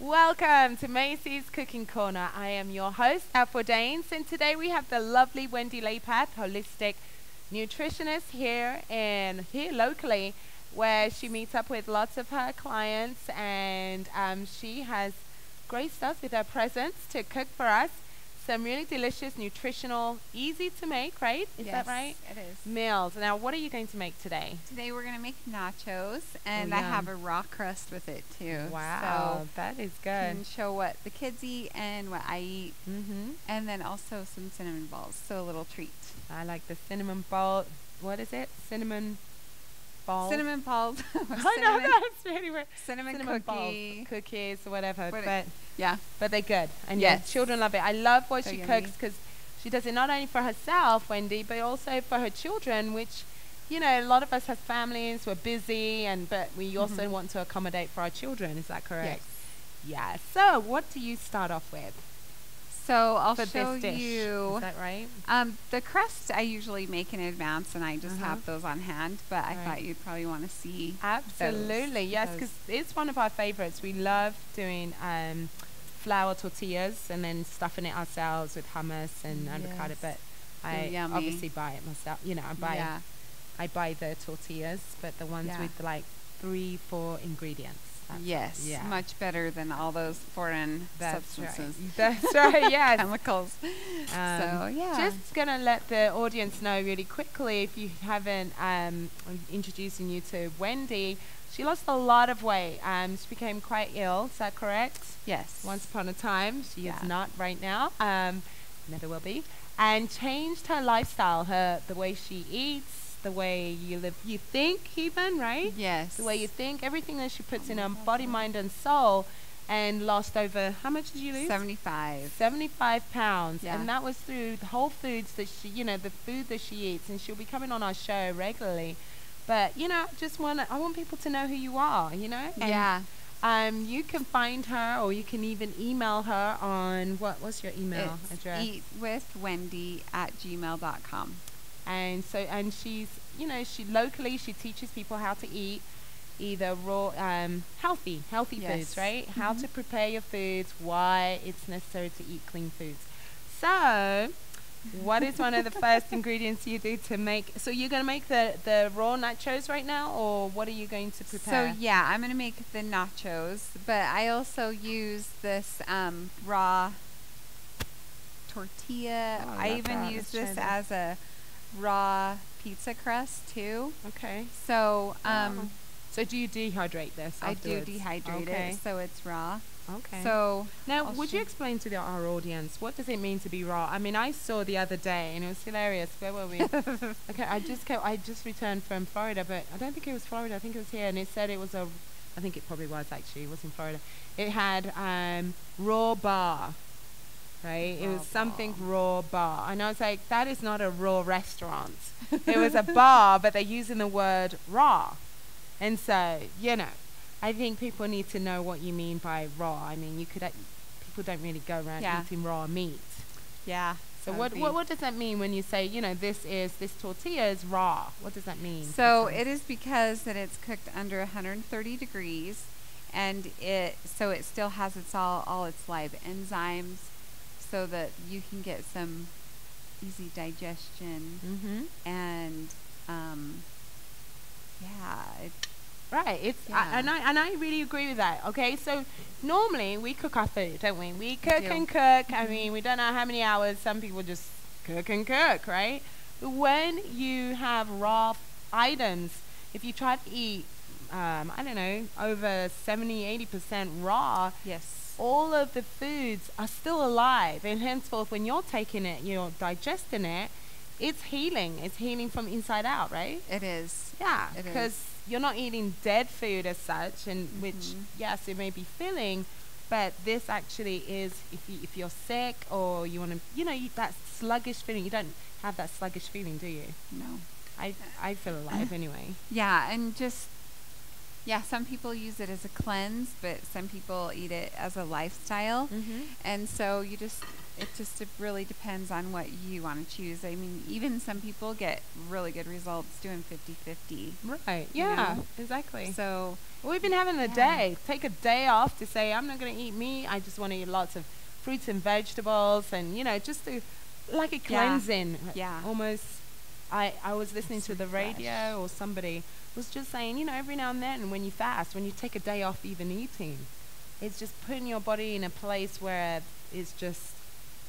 Welcome to Macy's Cooking Corner. I am your host, Apple Danes, and today we have the lovely Wendy Laypath, holistic nutritionist here locally, where she meets up with lots of her clients, and she has graced us with her presence to cook for us some really delicious, nutritional, easy to make, right? Is that right? It is. Meals. Now, what are you going to make today? Today we're going to make nachos, and I have a raw crust with it too. Wow, so that is good. And show what the kids eat and what I eat, and then also some cinnamon balls, so a little treat. I like the cinnamon ball. What is it? Cinnamon balls? Cinnamon balls. I know that's really weird. Cinnamon cookie. balls, Cookies or whatever. yeah. But they're good. And yes, children love it. I love what she yummy. cooks because she does it not only for herself, Wendy, but also for her children, which, you know, a lot of us have families, we're busy, but we also want to accommodate for our children. Is that correct? Yes. Yeah. So what do you start off with? So I'll for show this dish? you. Is that right? The crust I usually make in advance, and I just have those on hand. But I thought you'd probably want to see. Absolutely, yes, because it's one of our favorites. We love doing flour tortillas and then stuffing it ourselves with hummus and avocado. But I obviously buy it myself. You know, I buy the tortillas, but the ones with like 3-4 ingredients. Much better than all those foreign substances. Right. That's right, yes. Chemicals. Just going to let the audience know really quickly, if you haven't, introducing you to Wendy. She lost a lot of weight. She became quite ill. Is that correct? Yes. Once upon a time. She is not right now. Never will be. And changed her lifestyle, the way she eats, the way you live, you think even, right? Yes. The way you think, everything that she puts in her body, mind, and soul, and lost over, how much did you lose? 75. 75 pounds. Yeah. And that was through the whole foods that she, the food that she eats, and she'll be coming on our show regularly. But, I want people to know who you are, And, you can find her, or you can even email her on, what's your email address? eatwithwendy@gmail.com. And she's, she teaches people how to eat either raw, healthy foods, right? How to prepare your foods, why it's necessary to eat clean foods. So, what is one of the first ingredients you do to make? So you're going to make the raw nachos right now, or what are you going to prepare? So yeah, I'm going to make the nachos, but I also use this raw tortilla. I even use this as a raw pizza crust too. Okay. So so do you dehydrate this afterwards? I do dehydrate it, so it's raw. Okay. So now, would you explain to our audience, what does it mean to be raw? I mean, I saw the other day, and it was hilarious. Where were we? Okay, I just returned from Florida, but I don't think it was Florida. I think it was here, and it said it was I think it probably was actually. It was in Florida. It had raw bar. Right? It was something raw bar. And I was like, that is not a raw restaurant. It was a bar, but they're using the word raw. And so, I think people need to know what you mean by raw. I mean, people don't really go around eating raw meat. Yeah. So what does that mean when you say, this tortilla is raw? What does that mean? So it is because that it's cooked under 130 degrees, and it still has all its live enzymes, so that you can get some easy digestion, and and I really agree with that. Okay, so normally we cook our food, don't we? We cook and cook. I mean, we don't know how many hours. Some people just cook and cook, right? But when you have raw items, if you try to eat, over 70-80% raw, all of the foods are still alive, and henceforth, when you're taking it, you're digesting it, it's healing. It's healing from inside out, right? It is. Yeah, because you're not eating dead food as such, and which, yes, it may be filling, but this actually is, if you're sick or you want to, that sluggish feeling, you don't have that sluggish feeling, do you? No. I feel alive anyway. Yeah, and just Yeah, some people use it as a cleanse, but some people eat it as a lifestyle. And so it really depends on what you want to choose. I mean, even some people get really good results doing 50-50. Right. Yeah, exactly. So, or even having a day. Take a day off to say, I'm not going to eat meat. I just want to eat lots of fruits and vegetables and, just to, like a cleansing. Yeah. Almost, I was listening to the radio or somebody was just saying, every now and then when you fast, when you take a day off even eating, it's just putting your body in a place where it's just,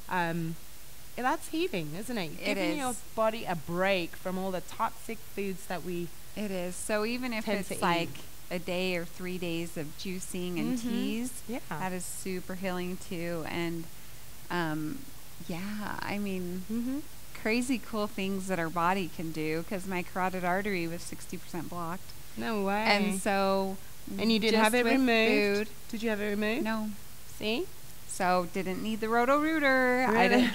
that's healing, isn't it? Giving your body a break from all the toxic foods that we It is. So even if it's like a day or 3 days of juicing and teas, that is super healing too. And, I mean, crazy cool things that our body can do, because my carotid artery was 60% blocked. No way. And so, and you didn't have it removed? Did you have it removed? No. See? So didn't need the Roto-Rooter. Really?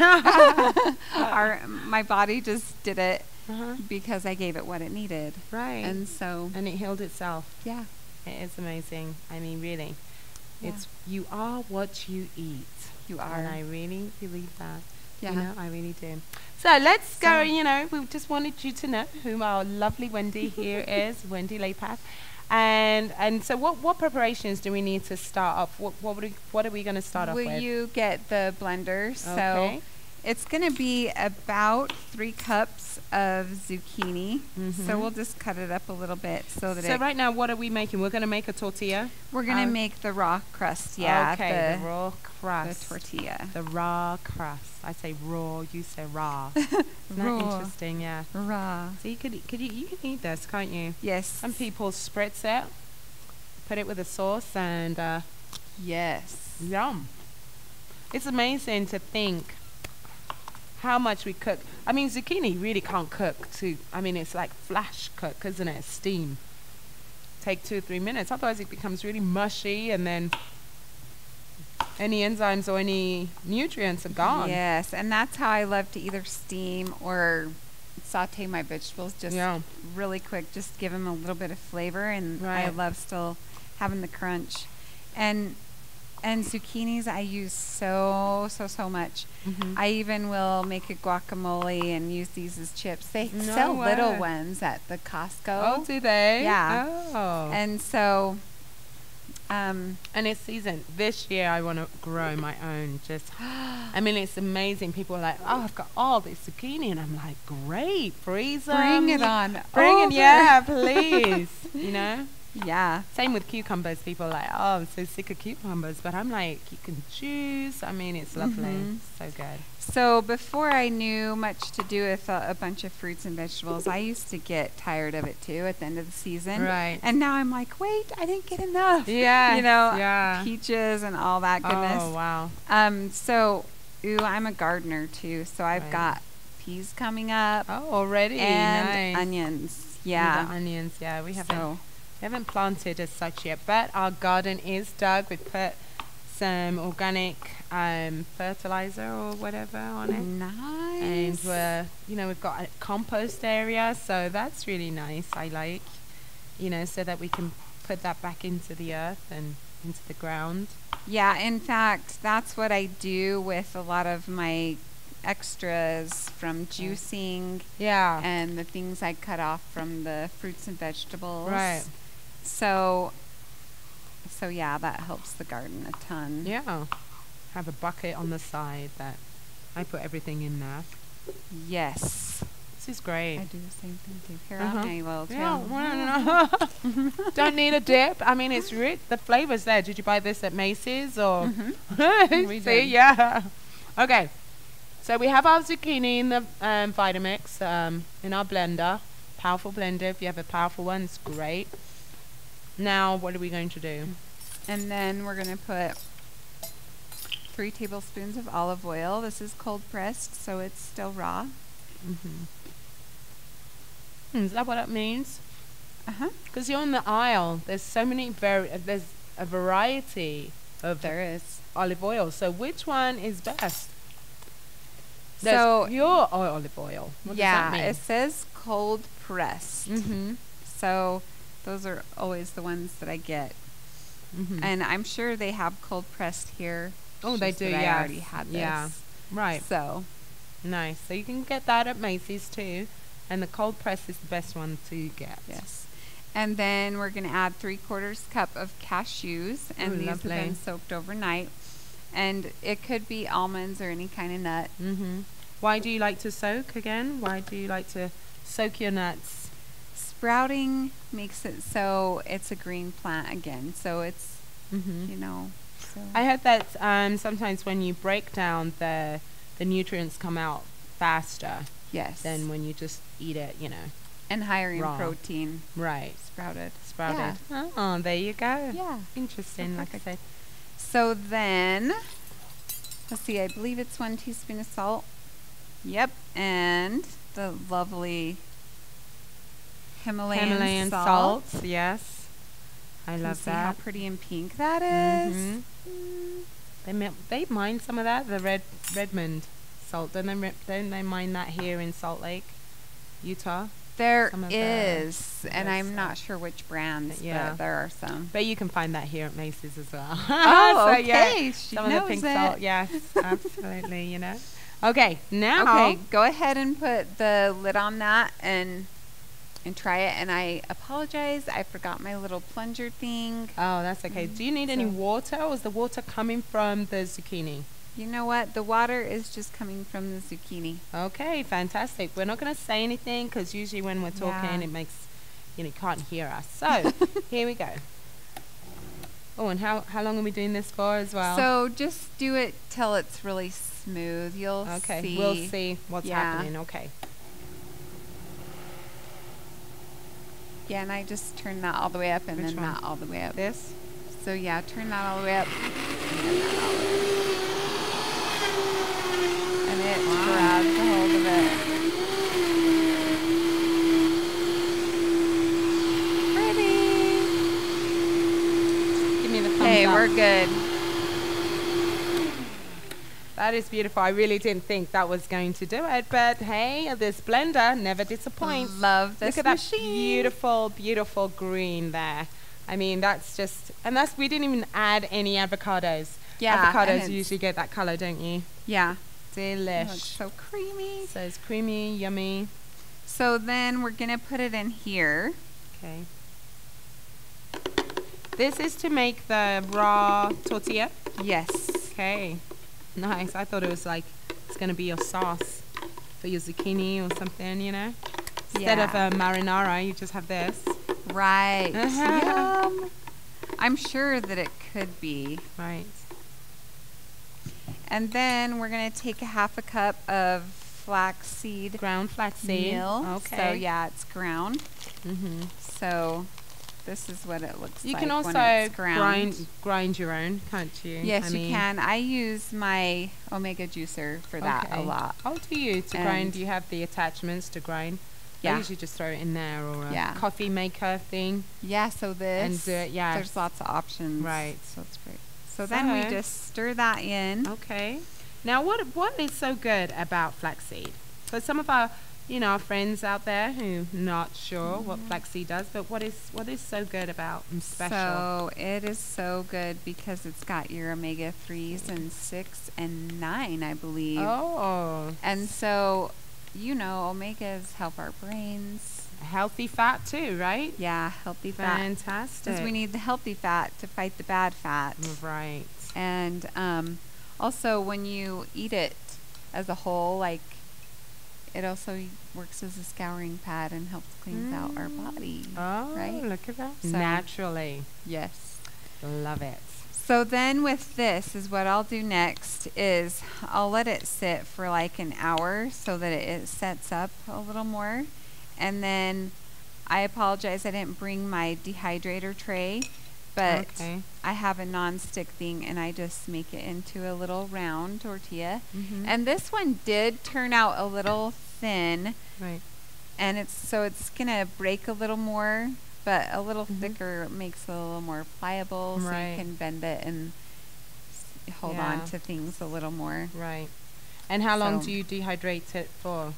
My body just did it because I gave it what it needed. Right. And so. And it healed itself. Yeah. It is amazing. I mean, really. It's you are what you eat. You are. And I really believe that. Yeah. I really do. So let's go, we just wanted you to know who our lovely Wendy here is, Wendy Laypath. And so what preparations do we need to start off? What are we going to start off with? Will you get the blender? So it's going to be about 3 cups of zucchini. So we'll just cut it up a little bit so that. So right now, what are we making? We're going to make a tortilla. We're going to make the raw crust. Yeah. Okay. The raw crust. The tortilla. The raw crust. I say raw. You say raw. Isn't that interesting? Yeah. Raw. So you can eat this, can't you? Yes. Some people spritz it, put it with a sauce, and yes, yum. It's amazing to think how much we cook. I mean, zucchini really can't cook too. I mean, it's like flash cook, isn't it? Steam. Take 2 or 3 minutes. Otherwise, it becomes really mushy, and then any enzymes or any nutrients are gone. Yes, and that's how I love to either steam or saute my vegetables just really quick. Just give them a little bit of flavor, and I love still having the crunch. And zucchinis I use so much. I even will make a guacamole and use these as chips. They sell little ones at the Costco. Oh, do they? Yeah. Oh. And so, and it's season. This year I want to grow my own. I mean, it's amazing. People are like, oh, I've got all this zucchini. And I'm like, great, freeze them. Bring it on. Bring it, yeah, please. Yeah. Same with cucumbers. People are like, oh, I'm so sick of cucumbers. But I'm like, you can choose. I mean, it's lovely. So good. So before I knew much to do with a bunch of fruits and vegetables, I used to get tired of it too at the end of the season. Right. And now I'm like, wait, I didn't get enough. Yeah. Peaches and all that goodness. Oh, wow. So, I'm a gardener too. So I've got peas coming up. Oh, already. And nice. onions. Yeah. Onions. Yeah, we haven't planted as such yet, but our garden is dug. We put some organic fertilizer or whatever on it. Nice. And we've got a compost area, so that's really nice. I like, so that we can put that back into the earth and into the ground. Yeah, in fact, that's what I do with a lot of my extras from juicing. Yeah. And the things I cut off from the fruits and vegetables. Right. So yeah, that helps the garden a ton. Yeah. Have a bucket on the side that I put everything in there. Yes. This is great. I do the same thing too. Here, I'll hang a little too. Yeah, don't need a dip. I mean, it's rich. The flavor's there. Did you buy this at Macy's or? We See, did. yeah. Okay. So we have our zucchini in the Vitamix in our blender. Powerful blender. If you have a powerful one, it's great. Now, what are we going to do? And then we're going to put 3 tablespoons of olive oil. This is cold pressed, so it's still raw. Is that what it means? Because you're in the aisle. There's so many there's a variety of olive oil. So which one is best? There's pure olive oil. What does that mean? It says cold pressed. So Those are always the ones that I get. Mm-hmm. And I'm sure they have cold pressed here. Oh, they do, I yeah. already had this. Yeah, right. So. Nice. So you can get that at Macy's too. And the cold press is the best one to get. Yes. And then we're going to add 3/4 cup of cashews. And these lovely. have been soaked overnight. And it could be almonds or any kind of nut. Mm-hmm. Why do you like to soak again? Why do you like to soak your nuts? Sprouting makes it so it's a green plant again. So it's, you know. So. I heard that sometimes when you break down the nutrients come out faster. Yes. Than when you just eat it, you know. And higher raw. in protein. Right. Sprouted. Yeah. Oh, there you go. Yeah. Interesting, So like I said. So then, let's see, I believe it's 1 teaspoon of salt. Yep. And the lovely Himalayan salt. Yes. I love see that. how pretty and pink that is. They mine some of that, the Redmond salt. Don't they mine that here in Salt Lake, Utah? There is, and I'm not sure which brands, yeah. but there are some. But you can find that here at Macy's as well. Oh, so, okay. Yeah, she some knows of the pink it. salt, yes, absolutely, you know. Okay, now. Okay, go ahead and put the lid on that and try it. And I apologize, I forgot my little plunger thing. Oh, that's okay. Do you need any water, or is the water coming from the zucchini? You know what? The water is just coming from the zucchini. Okay, fantastic. We're not going to say anything because usually when we're talking, it makes, you can't hear us. So, here we go. Oh, and how long are we doing this for as well? So, just do it till it's really smooth. You'll see. Okay, we'll see what's happening. Okay. Yeah, and I just turn that all the way up and then that all the way up. This? So, yeah, turn that all the way up. And it grabs a hold of it. Pretty. Give me the thumbs up. Hey, we're good. That is beautiful. I really didn't think that was going to do it, but hey, this blender never disappoints. Love this Look at machine. that beautiful, beautiful green there. I mean, that's just, and we didn't even add any avocados. Yeah. Avocados usually get that color, don't you? Yeah. Delish. Looks so creamy. So it's creamy, yummy. So then we're going to put it in here. Okay. This is to make the raw tortilla? Yes. Okay. Nice. I thought it was like, it's going to be your sauce for your zucchini or something, you know? Instead of a marinara, you just have this. Right. Yum. I'm sure that it could be. Right. And then we're going to take a 1/2 cup of flaxseed. Ground flaxseed. Meal. Okay. So, yeah, it's ground. Mm-hmm. So, this is what it looks like. You can also when it's ground. grind your own, can't you? Yes, you can. I use my Omega juicer for that a lot. Oh, do you? To grind, you have the attachments to grind? Yeah. I usually just throw it in there, or a Yeah. coffee maker thing. Yeah, so this. And do it, yeah. There's lots of options. Right. So it's great. So then we just stir that in. Okay. Now, what is so good about flaxseed? For some of our, our friends out there who not sure what flaxseed does, but what is so good about and special? So it is so good because it's got your omega-3s and 6 and 9, I believe. Oh. And so, omegas help our brains. Healthy fat too, right? Yeah, healthy fat. Fantastic. Because we need the healthy fat to fight the bad fat. Right. And also, when you eat it as a whole, it also works as a scouring pad and helps cleanse out our body. Oh, right? Look at that. So, naturally. Yes. Love it. So then with this is what I'll do next is I'll let it sit for an hour so that it sets up a little more. And then I apologize, I didn't bring my dehydrator tray, but I have a non-stick thing and I just make it into a little round tortilla. Mm-hmm. And this one did turn out a little thin. Right. And it's going to break a little more, but a little thicker makes it a little more pliable so you can bend it and hold on to things a little more. Right. And how long do you dehydrate it for?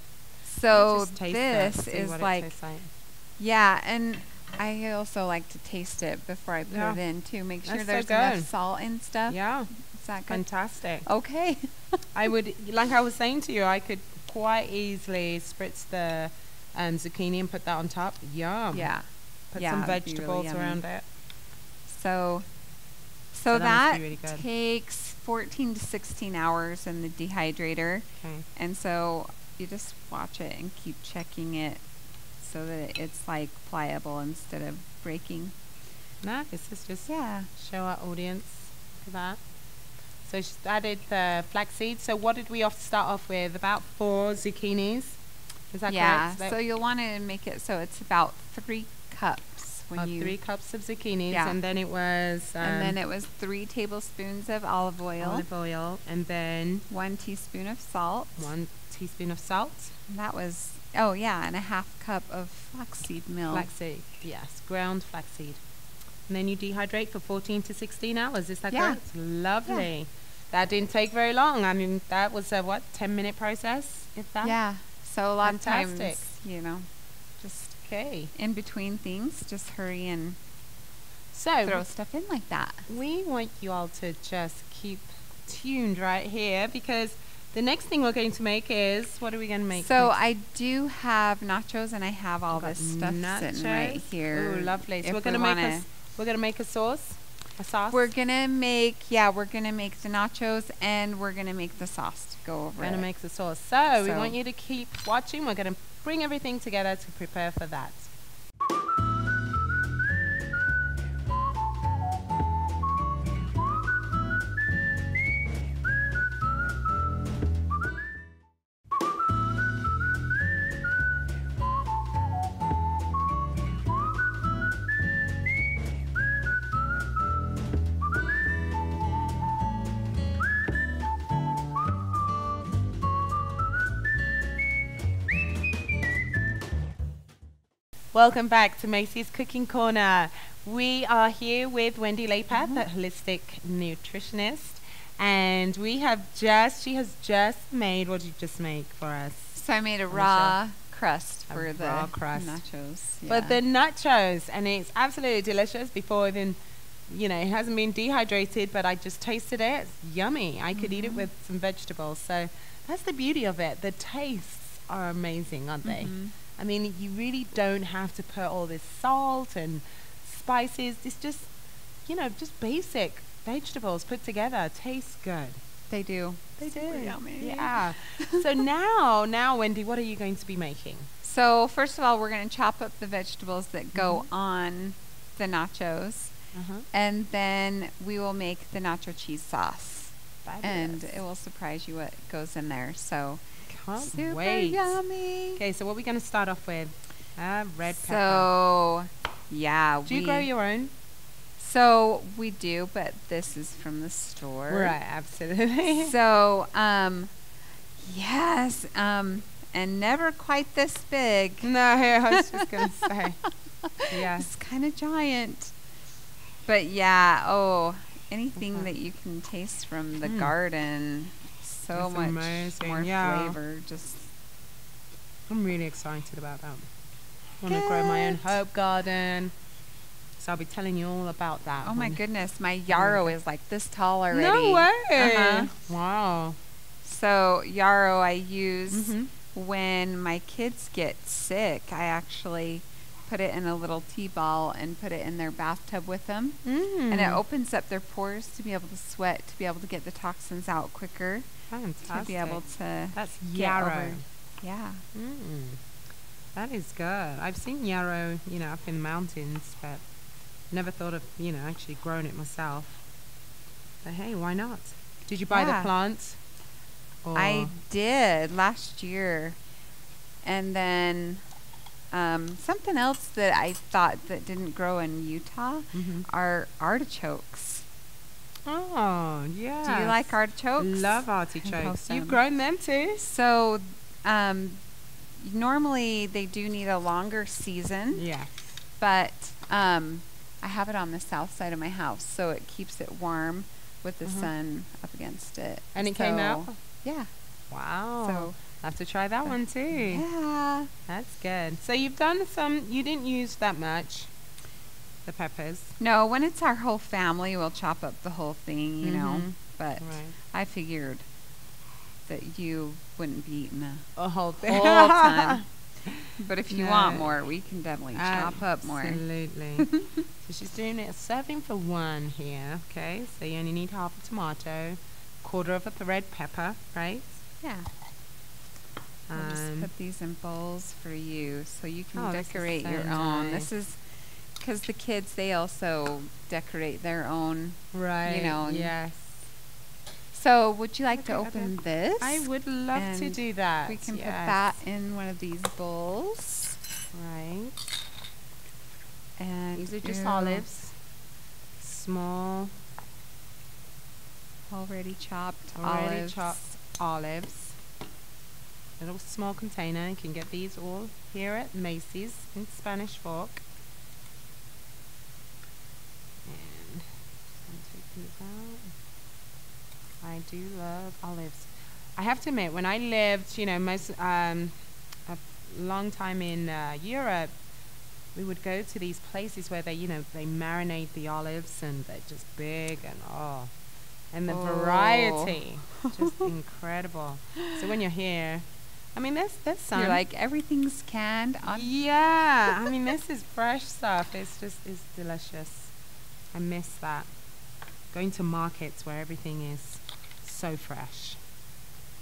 So this is like, yeah, and I also like to taste it before I put it in too. Make sure That's there's so enough good. salt and stuff. Yeah. Is that good? Fantastic. Okay. I would, like I was saying to you, I could quite easily spritz the zucchini and put that on top. Yum. Yeah. Put Yeah, some it'd be really vegetables yummy. around it. So that must that be really good. takes 14 to 16 hours in the dehydrator. Okay. And so you just watch it and keep checking it so that it's like pliable instead of breaking. Nice. This is just Yeah. show our audience that. So she's added the flaxseed. So what did we start off with? About 4 zucchinis. Is that Yeah. correct? So you'll want to make it so it's about 3 cups when you 3 cups of zucchinis, Yeah. and then it was and then it was 3 tablespoons of olive oil, and then 1 teaspoon of salt. 1 teaspoon of salt. And that was and a half cup of flaxseed milk. Flaxseed, yes, ground flaxseed. And then you dehydrate for 14 to 16 hours. Is that Yeah. correct? Lovely. That didn't take very long. I mean, that was a 10-minute process, if that? Yeah. So a lot Fantastic. of times, just Okay. in between things, just hurry and So throw stuff in like that. we want you all to just keep tuned right here, because the next thing we're going to make is, what are we going to make? So next? I do have nachos, and I have all We've got this stuff sitting right nachos. here. Ooh, lovely. So If we're going to we make wanna- we're going to make a sauce. A sauce. We're gonna make the nachos, and we're gonna make the sauce to go over We're going to it. make the sauce. So we So- want you to keep watching. We're going to bring everything together to prepare for that. Welcome back to Macy's Cooking Corner. We are here with Wendy Laypath, a holistic nutritionist, and she has just made, what did you just make for us? So I made a On the raw crust A for the raw crust. nachos. For the nachos, and it's absolutely delicious. Before even, it hasn't been dehydrated, but I just tasted it. It's yummy. I could eat it with some vegetables. So that's the beauty of it. The tastes are amazing, aren't they? I mean, you really don't have to put all this salt and spices. It's just, just basic vegetables put together. Tastes good. They do. They Super do. yummy. Yeah. So now, Wendy, what are you going to be making? So first of all, we're going to chop up the vegetables that go on the nachos, and then we will make the nacho cheese sauce. And it will surprise you what goes in there. So Can't super wait. yummy. Okay, so what are we going to start off with? Red pepper. So yeah, Do you grow your own? So we do, but this is from the store. Right, absolutely. So yes, and never quite this big. No, I was just going to say. Yeah. It's kind of giant. But yeah, anything that you can taste from the garden, so That's much amazing, more yeah. flavor. Just I'm really excited about that. I want to grow my own herb garden. So I'll be telling you all about that. oh my goodness, my yarrow is like this tall already. No way. Uh-huh. Wow. So yarrow I use Mhm. when my kids get sick. I actually put it in a little tea ball and put it in their bathtub with them. And it opens up their pores to be able to sweat, to be able to get the toxins out quicker, Fantastic. to be able to That's get yarrow. over- Yeah. That is good. I've seen yarrow, up in the mountains, but never thought of, actually growing it myself. But hey, why not? Did you buy the Yeah. plant? Or I did last year. And then something else that I thought that didn't grow in Utah are artichokes. Oh, yeah. Do you like artichokes? Love artichokes. Awesome. You've grown them too? So normally they do need a longer season, Yeah. but I have it on the south side of my house, so it keeps it warm with the sun up against it. And it came out? Yeah. Wow. So I have to try that one too. yeah. That's good. So you've done some, you didn't use that much. the peppers. No, when it's our whole family, we'll chop up the whole thing, you know. But Right. I figured that you wouldn't be eating A whole a thing. whole ton. But if you No. want more, we can definitely chop up more. Absolutely. So she's doing it, serving for one here. Okay, so you only need half a tomato, quarter of a red pepper, right? Yeah. I'll just put these in bowls for you so you can decorate so your own. This is because the kids, they also decorate their own. Right. You know. Yes. So would you like to open this? I would love to do that. We can put that in one of these bowls. Right. And these are just olives. Small. Already chopped olives. Little small container. You can get these all here at Macy's in Spanish Fork. And I'm taking these out. I do love olives. I have to admit, when I lived, you know, a long time in Europe, we would go to these places where they, you know, they marinate the olives and they're just big and the variety, just incredible. So when you're here, I mean, there's some. You're like, everything's canned. Yeah, I mean, this is fresh stuff. It's delicious. I miss that. Going to markets where everything is so fresh,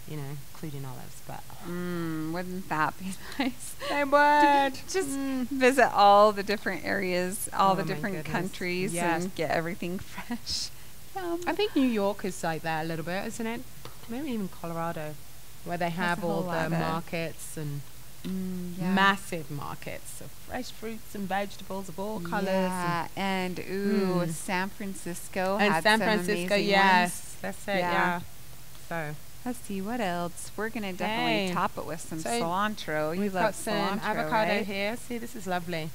you know, including olives. But wouldn't that be nice? They would. Just visit all the different areas, all the my different goodness. countries, Yes. and get everything fresh. Yum. I think New York is like that a little bit, isn't it? Maybe even Colorado, where they have all the markets and massive markets of fresh fruits and vegetables of all colors. Yeah, and San Francisco and had San some Francisco, amazing yes, ones. that's it. Yeah. So let's see what else. We're gonna definitely top it with some cilantro. You we've love got some cilantro, avocado right? here. See, this is lovely.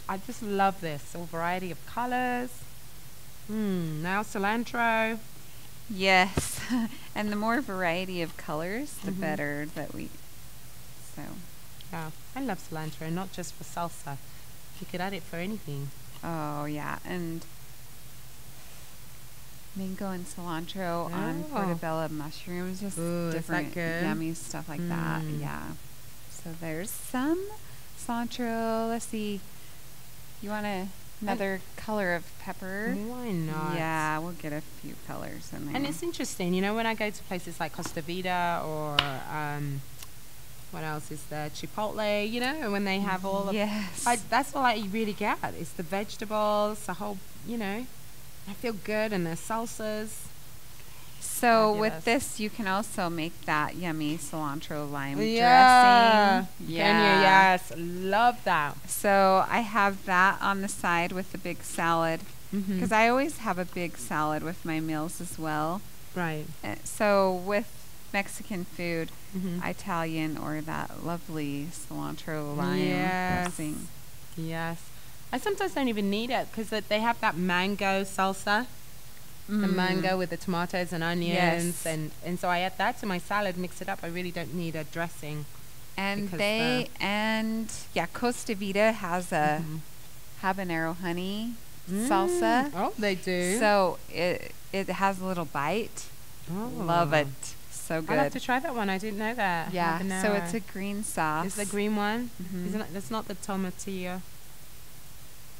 I just love this. All variety of colors. Now cilantro. Yes, and the more variety of colors, the better that we. So. Yeah, I love cilantro, not just for salsa. You could add it for anything. Oh yeah, and mango and cilantro on portobello mushrooms, just different yummy stuff like that. Yeah. So there's some cilantro. Let's see. You want another color of pepper? Why not? Yeah, we'll get a few colors in there. And it's interesting, you know, when I go to places like Costa Vida or what else is there? Chipotle, you know, and when they have all of that's all I really get. It's the vegetables, the whole, you know, I feel good, and the salsas. So with this, you can also make that yummy cilantro lime dressing. Yeah. Can you? Yes. Love that. So I have that on the side with the big salad, because I always have a big salad with my meals as well. Right. So with Mexican food, Italian, or that lovely cilantro lime dressing. Yes. I sometimes don't even need it because they have that mango salsa. The mango with the tomatoes and onions, and so I add that to my salad, mix it up. I really don't need a dressing. And Costa Vida has a habanero honey salsa. Oh, they do. So it has a little bite. Oh. Love it. So good. I'll have to try that one. I didn't know that. Yeah. Habanero. So it's a green sauce. It's the green one. Isn't it? That's not the tomatillo.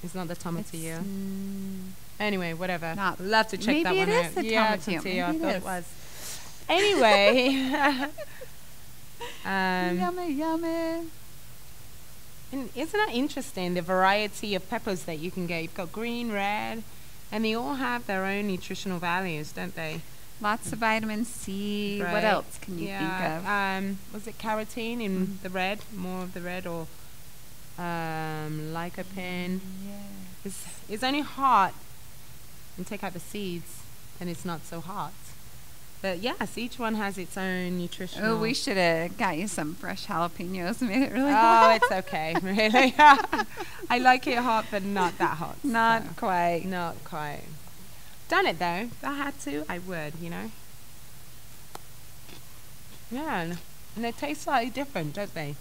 It's not the tomatillo. Anyway, whatever. Love to check that one out. Maybe it is the tomatillo. Maybe I thought it was. Anyway. Yummy, yummy. And isn't that interesting, the variety of peppers that you can get? You've got green, red, and they all have their own nutritional values, don't they? Lots of vitamin C. Right. What else can you think of? Was it carotene in the red? More of the red, or lycopene? Yeah. It's only hot. And take out the seeds, and it's not so hot. But yes, each one has its own nutritional. Oh, we should have got you some fresh jalapenos and made it really hot. Oh, it's okay, really. I like it hot, but not that hot. Not quite. Not quite. Done it though. If I had to, I would, you know. Yeah, and they taste slightly different, don't they?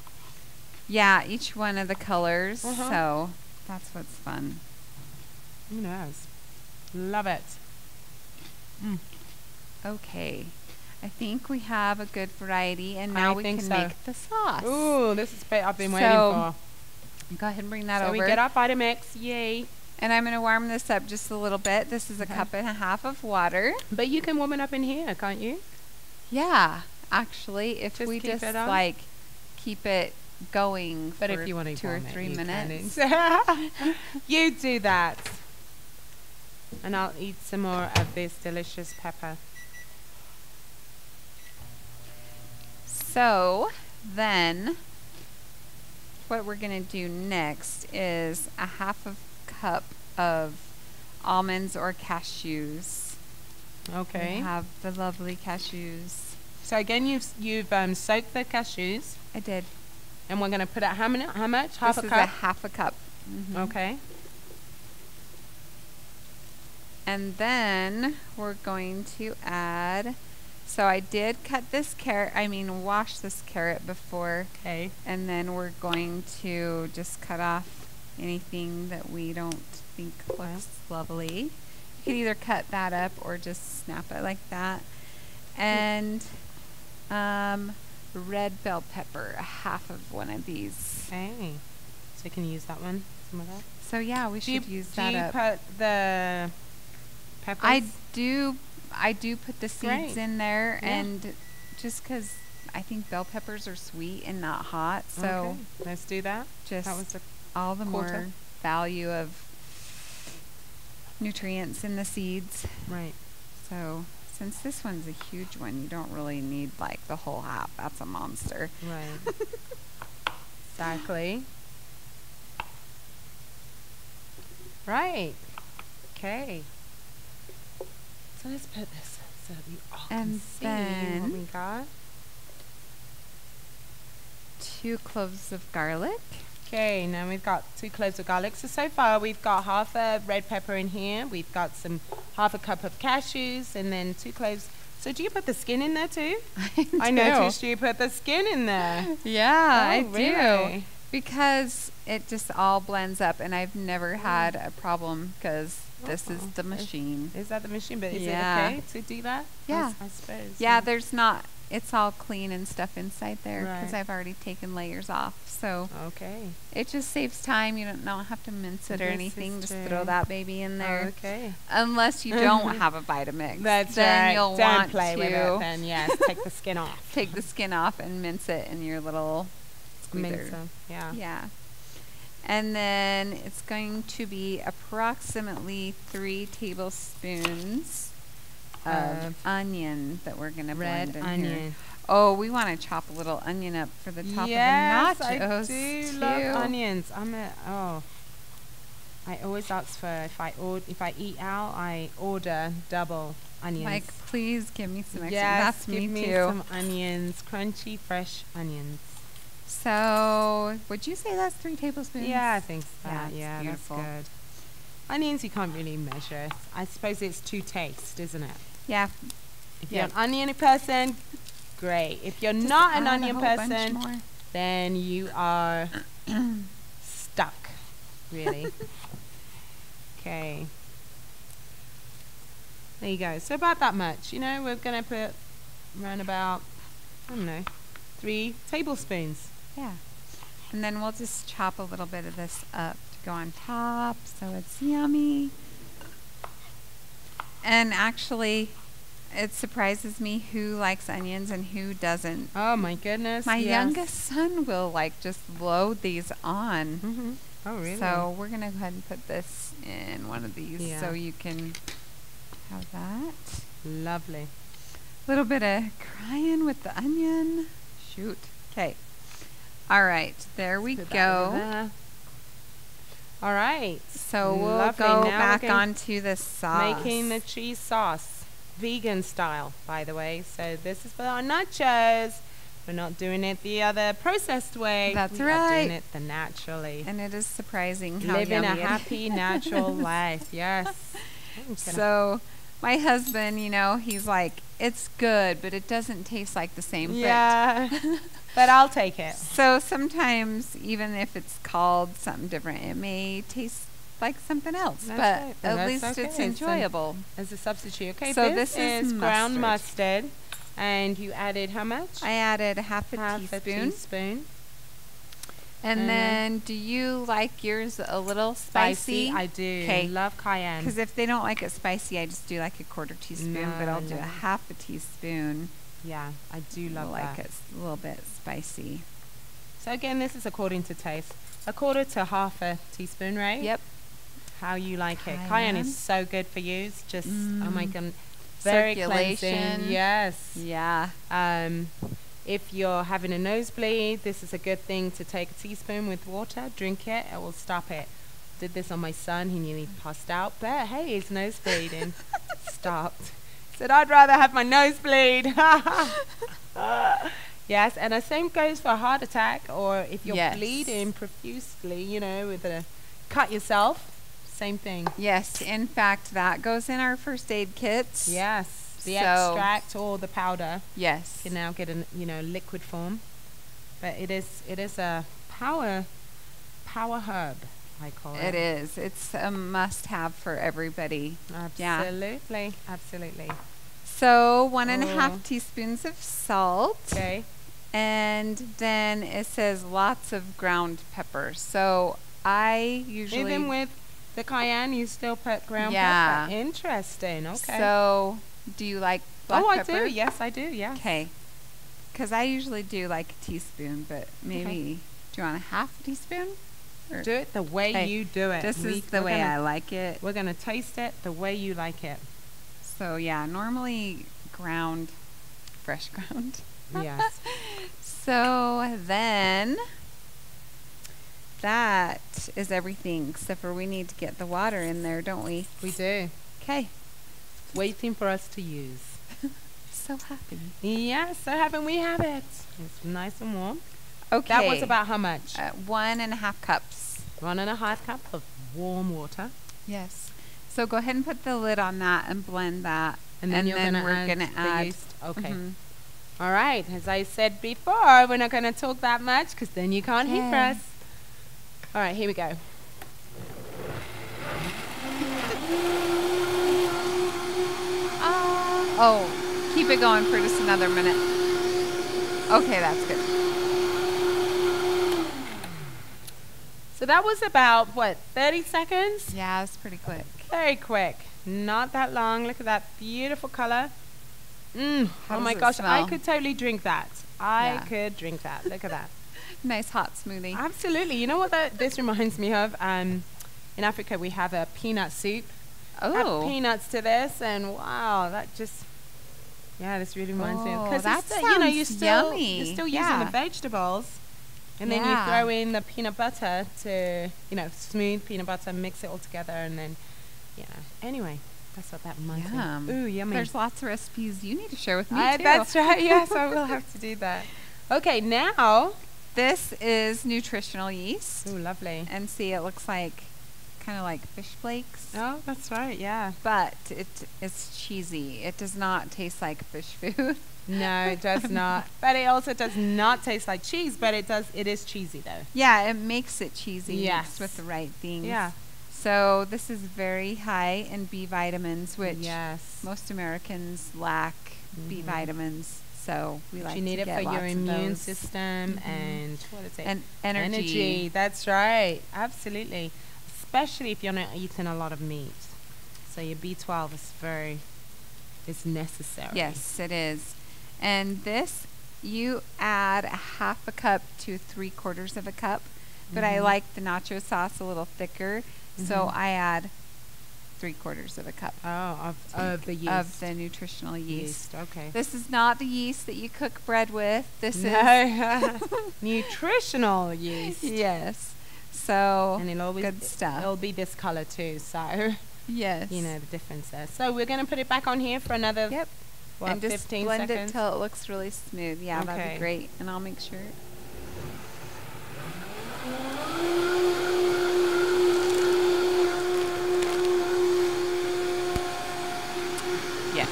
Yeah, each one of the colors. So that's what's fun. Who knows? Love it. Okay. I think we have a good variety, and now we can make the sauce. Ooh, this is what I've been waiting for. Go ahead and bring that over. So we get our Vitamix, yay. And I'm going to warm this up just a little bit. This is a cup and a half of water. But you can warm it up in here, can't you? Yeah, actually, if Just we keep just it on? like keep it going But for if you want to 2 or 3 minutes. You do that. And I'll eat some more of this delicious pepper. So then what we're going to do next is a half a cup of almonds or cashews. Okay. We have the lovely cashews. So again, you've soaked the cashews. I did. And we're going to put out how much? Half a This cup? is a half a cup. Okay. And then we're going to add, so I did cut this carrot, wash this carrot before. Okay. And then we're going to just cut off anything that we don't think looks lovely. You can either cut that up or just snap it like that. And red bell pepper, a half of one of these. Okay. So you can use that one, some of that. So yeah, we should use that up. Do you put the peppers? I do put the seeds in there, Yeah. and just because I think bell peppers are sweet and not hot, so okay. Let's do that. just That was a all the quarter. more value of nutrients in the seeds. right. So since this one's a huge one, you don't really need like the whole half. That's a monster. Right. Exactly. Right. Okay. So let's put this so we all can And see what then we got. 2 cloves of garlic. Okay, now we've got 2 cloves of garlic. So far we've got half a red pepper in here. We've got half a cup of cashews and then 2 cloves. So do you put the skin in there too? I noticed you put the skin in there. Yeah, I really? do. Because it just all blends up, and I've never had a problem because this is the machine. Is that the machine? But is it Yeah. okay to do that? Yeah. I suppose. Yeah, there's not, it's all clean and stuff inside there because Right. I've already taken layers off. So Okay. it just saves time. You don't have to mince it or This anything. is Just true. throw that baby in there. Okay. Unless you don't have a Vitamix. That's then right. you'll Don't want play to with it then. Yes, take the skin off. take the skin off and mince it in your little squeezer. Mince. Yeah. Yeah. And then it's going to be approximately 3 tablespoons of onion that we're going to blend Red in onion. here. Oh, we want to chop a little onion up for the top Yes, of the nachos I do too. love onions. I always ask for if I eat out, I order double onions. Like, please give me some extra. Yes, That's give me too. some onions, crunchy, fresh onions. So, would you say that's 3 tablespoons? Yeah, I think so. Yeah, it's Yeah, beautiful. that's good. Onions you can't really measure. I suppose it's to taste, isn't it? Yeah. If you're an onion person, great. If you're not an add a onion whole bunch person, more. then you are stuck, really. Okay. There you go. So about that much. You know, we're going to put around about, 3 tablespoons. Yeah. And then we'll just chop a little bit of this up to go on top so it's yummy. And actually, it surprises me who likes onions and who doesn't. Oh, my goodness. My yes. youngest son will just load these on. Mm-hmm. Oh, really? So we're going to go ahead and put this in one of these so you can have that. Lovely. A little bit of crying with the onion. Shoot. Okay. All right. There we Put that over go. there. All right. So we'll Lovely. go Now back we're gonna onto the sauce. making the cheese sauce. Vegan style, by the way. So this is for our nachos. We're not doing it the other processed way. That's we are right. doing it the naturally. And it is surprising how Living yummy a it happy, is. natural life. Yes. So my husband, he's like, it's good, but it doesn't taste like the same. Yeah. But I'll take it. So sometimes, even if it's called something different, it may taste like something else, That's but right, at that's least okay. it's So- enjoyable. As a substitute. Okay, So this is ground mustard. mustard. And you added how much? I added half a A teaspoon. teaspoon. And then, do you like yours a little spicy? I do. 'Kay. Love cayenne. Because if they don't like it spicy, I just do like a quarter teaspoon, but I'll do No. a half a teaspoon. Yeah, I do love like that. it a little bit spicy. So again, this is according to taste. A quarter to half a teaspoon, right? Yep. How you like it. Cayenne. Cayenne is so good for you. It's just, oh my God, very Circulation. cleansing. Yes. Yeah. If you're having a nosebleed, this is a good thing to take a teaspoon with water, drink it, it will stop it. Did this on my son, he nearly passed out, but hey, his nose bleeding stopped. Said, I'd rather have my nose bleed. Yes, and the same goes for a heart attack, or if you're Yes. bleeding profusely, you know, with a cut yourself, same thing. Yes. In fact, that goes in our first aid kits. Yes, the So- extract or the powder. Yes. Can now get in, liquid form, but it is a power herb, I call it. It is. It's a must-have for everybody. Yeah. Absolutely. So 1.5 Oh. teaspoons of salt. Okay. And then it says lots of ground pepper. So I usually... Even with the cayenne, you still put ground Yeah. pepper. Interesting. Okay. So do you like black pepper? I do. Yes, I do. Yeah. Okay. Because I usually do like a teaspoon, but maybe... Do you want a half teaspoon? Or Do it the way Okay. you do it. This is the way I like it. We're gonna taste it the way you like it. So yeah, normally ground, fresh ground. Yes. So then that is everything, except for we need to get the water in there, don't we? We do. Okay. Waiting for us to use. So happy. Yes. So haven't we have it? It's nice and warm. Okay. That was about how much? 1.5 cups. 1.5 cup of warm water. Yes. So go ahead and put the lid on that and blend that. And then we're gonna the add. yeast. Okay. Mhm. All right. As I said before, we're not going to talk that much because then you can't hear Okay. us. All right. Here we go. Oh, keep it going for just another minute. Okay, that's good. So that was about, 30 seconds? Yeah, it's pretty quick. Very quick. Not that long. Look at that beautiful color. How Oh my does it gosh. I smell? could totally drink that. I Yeah. could drink that. Look at that. Nice hot smoothie. Absolutely. You know what this reminds me of? In Africa, we have a peanut soup. Add Oh, peanuts to this, and wow, that just, this really reminds me. Oh, Because that you're sounds still yummy. using the Yeah. vegetables, and then you Yeah. throw in the peanut butter to, smooth peanut butter, mix it all together, and then, Anyway, that's what that reminds Yum. me. Ooh, yummy. there's lots of recipes you need to share with me too. That's right. Yes, I will have to do that. Okay, now. This is nutritional yeast, Ooh, lovely. and see, it looks like kind of like fish flakes, Oh, that's right. Yeah. but it's cheesy. It does not taste like fish food. No, it does not. But it also does not taste like cheese, but it does. It is cheesy though. Yeah, it makes it cheesy Yes. mixed with the right things. Yeah. So this is very high in B vitamins, which Yes. most Americans lack B Mhm. vitamins. So we like You need to it get for your lots of immune those. system Mhm. and what is it? And energy. That's right. Absolutely. Especially if you're not eating a lot of meat. So your B12 is necessary. Yes, it is. And this, you add a half a cup to 3/4 of a cup. But I Mhm. like the nacho sauce a little thicker, so Mhm. I add 3/4 of a cup Oh, of the yeast. of the nutritional yeast. Okay. This is not the yeast that you cook bread with. This is No. Nutritional yeast. yes. So And it'll always good stuff. It'll be this color too, so Yes. you know the difference there. So we're gonna put it back on here for another Yep. what, and just 15 blend seconds. it till it looks really smooth. Yeah, that'd Okay. be great. And I'll make sure. Yes.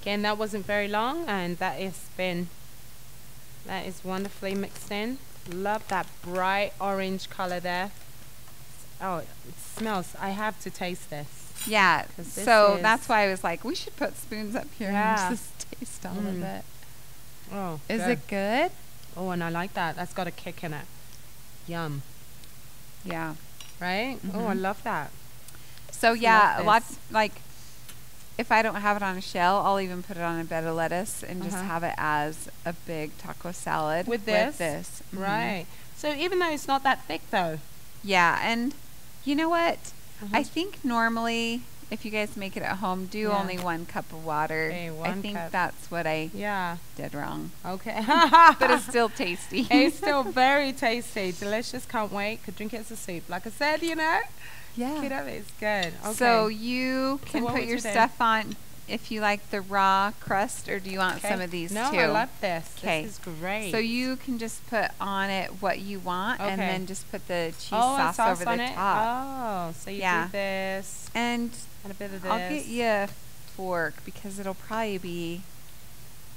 Again, that wasn't very long, and that is wonderfully mixed in. Love that bright orange color there. Oh, it smells. I have to taste this. Yeah. 'Cause this So is- that's why I was like, we should put spoons up here Yeah. and just taste all of it. Oh, Is good. it good? Oh, and I like that. That's got a kick in it. Yum. Yeah. Right? Oh, I Mhm. love that. So yeah, Love a lot this. like if I don't have it on a shell, I'll even put it on a bed of lettuce and just have it as a big taco salad With this? Mhm. Right. So even though it's not that thick, though. Yeah, and you know what? Uh-huh. I think normally if you guys make it at home, do Yeah. only 1 cup of water. Okay, I 1 think cup. that's what I Yeah. did wrong. Okay. But it's still tasty. It's still very tasty. Delicious. Can't wait. Could drink it as a soup. Like I said, you know. yeah. Get up. It's good. Okay. So you can what put would your you do? stuff on if you like the raw crust, or do you want some of these no, too? I love this. 'Kay. This is great. So you can just put on it what you want, and Okay. then just put the cheese a sauce over on the it? top. Oh, so you Yeah. do this And and a bit of this. I'll get you a fork because it'll probably be,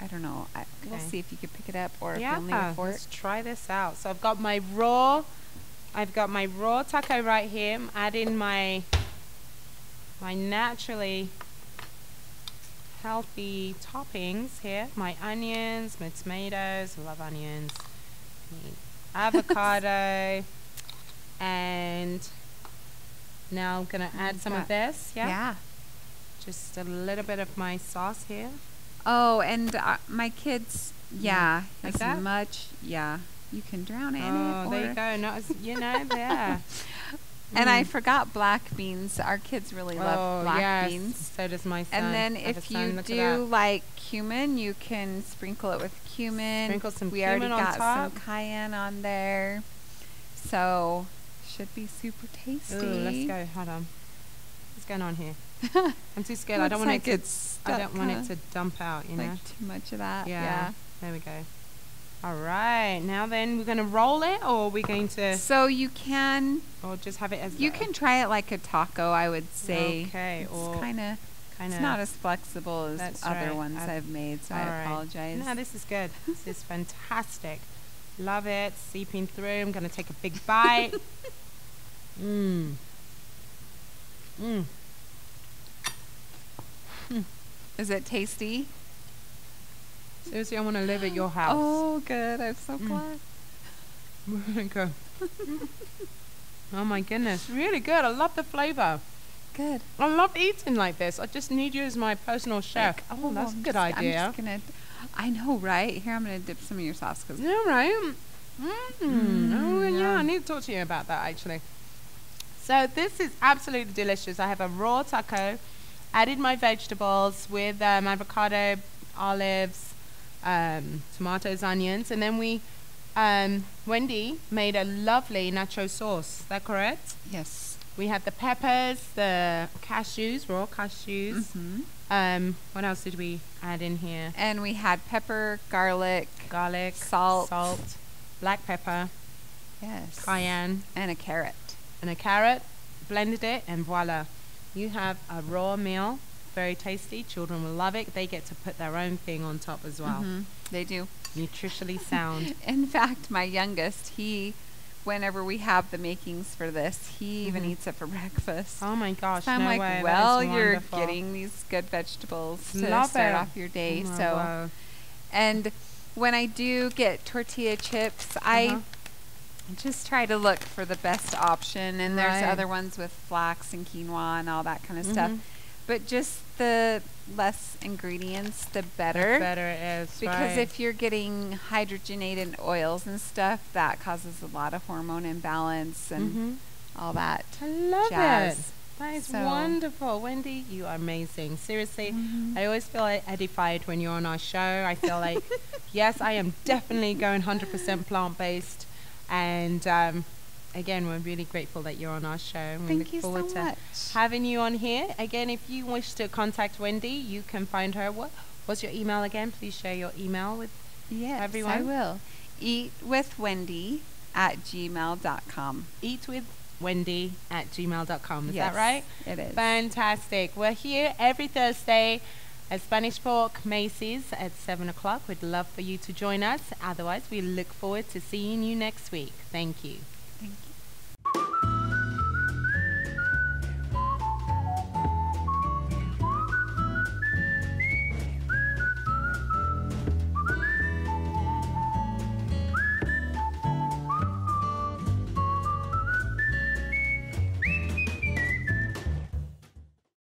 I don't know. We'll Okay. see if you can pick it up or if Yeah, you'll need a fork. let's try this out. So I've got my raw taco right here. I'm adding my naturally healthy toppings here. My onions, my tomatoes. I love onions. Avocado. And now I'm going to add some of this. Yeah. Just a little bit of my sauce here. Oh, and my kids, yeah, Like as that? much, yeah. You can drown it in it. Oh, there or- you go. Not as, there. And I forgot black beans. Our kids really love black yes, beans. So does my son. And then I have a if son, you look at do that. like cumin, you can sprinkle it with cumin. Sprinkle some we cumin already on got top. some cayenne on there. So should be super tasty. Ooh, let's go. Hold on. What's going on here? I'm too scared. I don't Looks want like it to. it's I don't want it stuck, to dump out. You know. like too much of that. Yeah. There we go. All right. Now then, we're going to roll it, or are we going to, So you can or just have it as? you can try it like a taco, I would say. Okay. It's Or kind of kind it's of. not as flexible as That's other right. ones I've made, so I all right. apologize. No, this is good. This is fantastic. Love it. Seeping through. I'm going to take a big bite. Mmm. Mmm. Is it tasty? Seriously, I want to live at your house. Oh, good. I'm so glad. We're going to go. Oh my goodness. Really good. I love the flavor. Good. I love eating like this. I just need you as my personal chef. Oh, that's a good idea. I'm just gonna. I know, right? Here, I'm gonna dip some of your sauce because Yeah, right. Oh, yeah. I yum. need to talk to you about that, actually. So this is absolutely delicious. I have a raw taco, added my vegetables with avocado, olives, tomatoes, onions, and then we, Wendy made a lovely nacho sauce. Is that correct? yes. We have the peppers, the cashews, raw cashews. Mm-hmm. What else did we add in here? And we had pepper, garlic, Garlic, salt, black pepper, yes, cayenne, and a carrot. and a carrot. Blended it, and voila. You have a raw meal. Very tasty. Children will love it. They get to put their own thing on top as well. Mhm. They do. Nutritionally sound. In fact, my youngest, whenever we have the makings for this, he even eats it for breakfast. Oh my gosh, So I'm no like, way. well, that is you're wonderful. getting these good vegetables to Love start it. off your day. Oh, So, wow. and when I do get tortilla chips, I just try to look for the best option. And there's Right. other ones with flax and quinoa and all that kind of stuff. Mhm. But just the less ingredients, the better. Better it is. Because right. if you're getting hydrogenated oils and stuff, that causes a lot of hormone imbalance and all that I love jazz. it. That is So- wonderful. Wendy, you are amazing. Seriously, Mhm. I always feel edified when you're on our show. I feel like, yes, I am definitely going 100% plant-based. And again, we're really grateful that you're on our show. And we Thank look you so forward to much. having you on here. Again, if you wish to contact Wendy, you can find her. What's your email again? Please share your email with Yes, I everyone. will. eatwithwendy@gmail.com. eatwithwendy@gmail.com. Is Yes, that right? It is. Fantastic. We're here every Thursday At Spanish Fork, Macy's at 7 o'clock. We'd love for you to join us. Otherwise, we look forward to seeing you next week. Thank you.